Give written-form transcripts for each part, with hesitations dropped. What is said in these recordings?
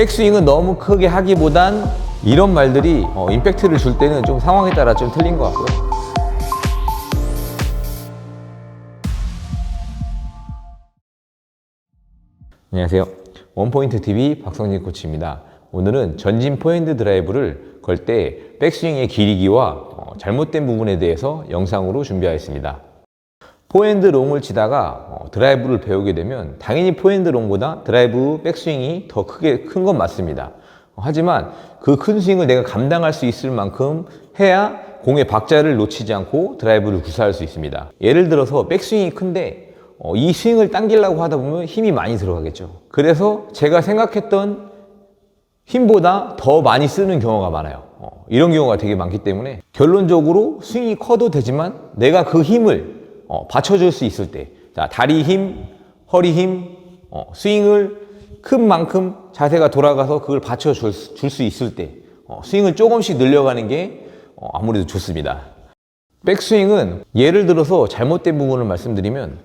백스윙은 너무 크게 하기보단 이런 말들이 임팩트를 줄 때는 좀 상황에 따라 좀 틀린 것 같고요. 안녕하세요. 원포인트 TV 박성진 코치입니다. 오늘은 전진 포핸드 드라이브를 걸 때 백스윙의 길이기와 잘못된 부분에 대해서 영상으로 준비하였습니다. 포핸드 롱을 치다가 드라이브를 배우게 되면 당연히 포핸드 롱보다 드라이브 백스윙이 더 큰 건 맞습니다. 하지만 그 큰 스윙을 내가 감당할 수 있을 만큼 해야 공의 박자를 놓치지 않고 드라이브를 구사할 수 있습니다. 예를 들어서 백스윙이 큰데 이 스윙을 당기려고 하다 보면 힘이 많이 들어가겠죠. 그래서 제가 생각했던 힘보다 더 많이 쓰는 경우가 많아요. 이런 경우가 되게 많기 때문에 결론적으로 스윙이 커도 되지만 내가 그 힘을 받쳐줄 수 있을 때, 자, 다리 힘, 허리 힘, 스윙을 큰 만큼 자세가 돌아가서 그걸 받쳐줄 수 있을 때 스윙을 조금씩 늘려가는 게 아무래도 좋습니다. 백스윙은 예를 들어서 잘못된 부분을 말씀드리면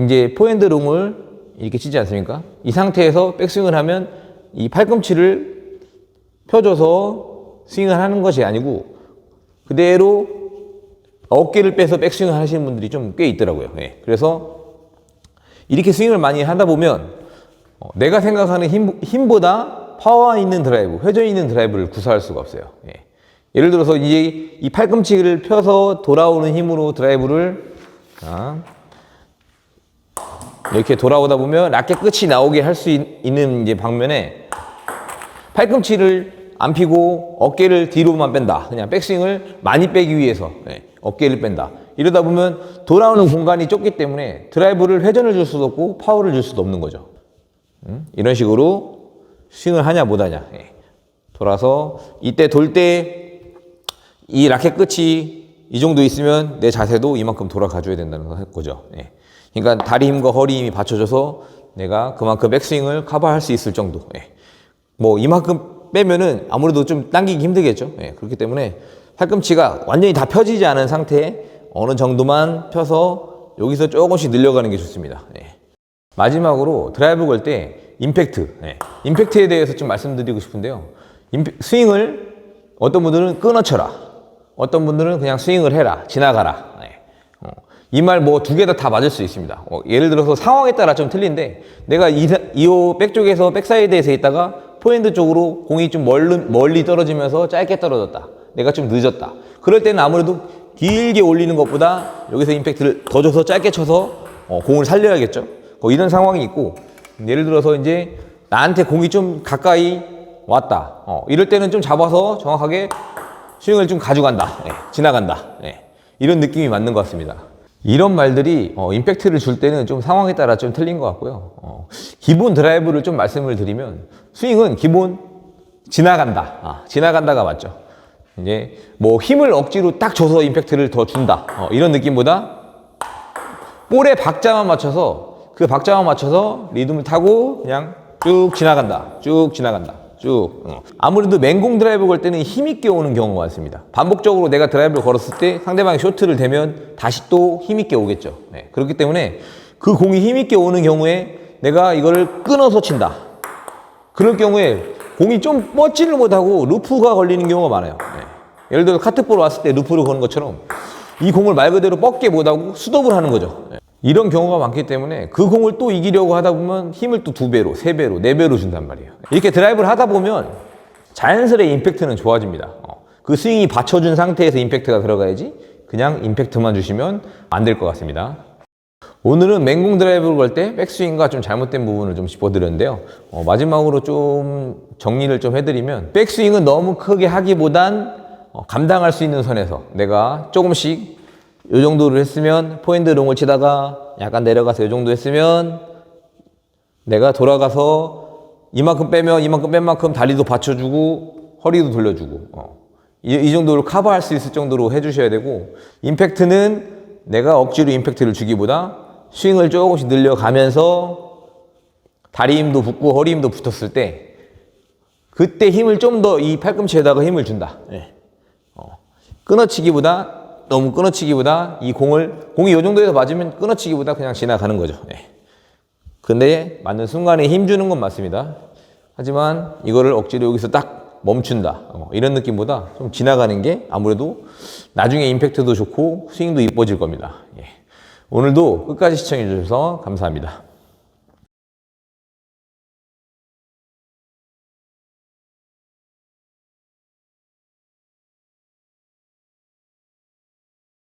이제 포핸드 롱을 이렇게 치지 않습니까? 이 상태에서 백스윙을 하면 이 팔꿈치를 펴줘서 스윙을 하는 것이 아니고 그대로 어깨를 빼서 백스윙을 하시는 분들이 좀 꽤 있더라고요. 그래서 이렇게 스윙을 많이 하다 보면 내가 생각하는 힘보다 파워 있는 드라이브, 회전 있는 드라이브를 구사할 수가 없어요. 예를 들어서 이제 이 팔꿈치를 펴서 돌아오는 힘으로 드라이브를 이렇게 돌아오다 보면 라켓 끝이 나오게 할 수 있는 이제 방면에 팔꿈치를 안 펴고 어깨를 뒤로만 뺀다. 그냥 백스윙을 많이 빼기 위해서 어깨를 뺀다. 이러다 보면 돌아오는 공간이 좁기 때문에 드라이브를 회전을 줄 수도 없고 파워를 줄 수도 없는 거죠. 이런 식으로 스윙을 하냐 못하냐. 돌아서 이때 돌 때 이 라켓 끝이 이 정도 있으면 내 자세도 이만큼 돌아가 줘야 된다는 거죠. 그러니까 다리 힘과 허리 힘이 받쳐줘서 내가 그만큼 백스윙을 커버할 수 있을 정도. 뭐 이만큼 빼면은 아무래도 좀 당기기 힘들겠죠. 그렇기 때문에 팔꿈치가 완전히 다 펴지지 않은 상태에 어느 정도만 펴서 여기서 조금씩 늘려가는 게 좋습니다. 마지막으로 드라이브 걸 때 임팩트. 임팩트에 대해서 좀 말씀드리고 싶은데요. 스윙을 어떤 분들은 끊어쳐라. 어떤 분들은 그냥 스윙을 해라. 지나가라. 이 말 뭐 두 개 다 맞을 수 있습니다. 예를 들어서 상황에 따라 좀 틀린데 내가 이호 백쪽에서 백사이드에서 있다가 포핸드 쪽으로 공이 좀 멀리 떨어지면서 짧게 떨어졌다. 내가 좀 늦었다. 그럴 때는 아무래도 길게 올리는 것보다 여기서 임팩트를 더 줘서 짧게 쳐서 공을 살려야겠죠. 이런 상황이 있고 예를 들어서 이제 나한테 공이 좀 가까이 왔다. 이럴 때는 좀 잡아서 정확하게 스윙을 좀 가져간다. 지나간다. 이런 느낌이 맞는 것 같습니다. 이런 말들이 임팩트를 줄 때는 좀 상황에 따라 좀 틀린 것 같고요. 기본 드라이브를 좀 말씀을 드리면 스윙은 기본 지나간다. 지나간다가 맞죠. 이제 뭐 힘을 억지로 딱 줘서 임팩트를 더 준다. 이런 느낌보다 볼에 박자만 맞춰서 그 박자만 맞춰서 리듬을 타고 그냥 쭉 지나간다. 쭉 지나간다. 쭉. 아무래도 맹공 드라이브 걸 때는 힘있게 오는 경우가 많습니다. 반복적으로 내가 드라이브를 걸었을 때 상대방이 쇼트를 대면 다시 또 힘있게 오겠죠. 그렇기 때문에 그 공이 힘있게 오는 경우에 내가 이거를 끊어서 친다. 그럴 경우에 공이 좀 뻗지를 못하고 루프가 걸리는 경우가 많아요. 예를 들어 카트볼 왔을 때 루프를 거는 것처럼 이 공을 말 그대로 뻗게 못하고 스톱을 하는 거죠. 이런 경우가 많기 때문에 그 공을 또 이기려고 하다 보면 힘을 또 2배로, 3배로, 4배로 준단 말이에요. 이렇게 드라이브를 하다 보면 자연스레 임팩트는 좋아집니다. 그 스윙이 받쳐준 상태에서 임팩트가 들어가야지 그냥 임팩트만 주시면 안 될 것 같습니다. 오늘은 맹공 드라이브를 걸 때 백스윙과 좀 잘못된 부분을 좀 짚어드렸는데요. 마지막으로 좀 정리를 좀 해드리면 백스윙은 너무 크게 하기보단 감당할 수 있는 선에서 내가 조금씩 이 정도를 했으면 포핸드 롱을 치다가 약간 내려가서 이 정도 했으면 내가 돌아가서 이만큼 빼면 이만큼 뺀 만큼 다리도 받쳐주고 허리도 돌려주고 이 정도를 커버할 수 있을 정도로 해주셔야 되고 임팩트는 내가 억지로 임팩트를 주기보다 스윙을 조금씩 늘려가면서 다리 힘도 붙고 허리 힘도 붙었을 때 그때 힘을 좀 더 이 팔꿈치에다가 힘을 준다. 끊어치기보다 너무 끊어치기보다 이 공이 이 정도에서 맞으면 끊어치기보다 그냥 지나가는 거죠. 근데 맞는 순간에 힘 주는 건 맞습니다. 하지만 이거를 억지로 여기서 딱 멈춘다. 이런 느낌보다 좀 지나가는 게 아무래도 나중에 임팩트도 좋고 스윙도 이뻐질 겁니다. 예. 오늘도 끝까지 시청해 주셔서 감사합니다.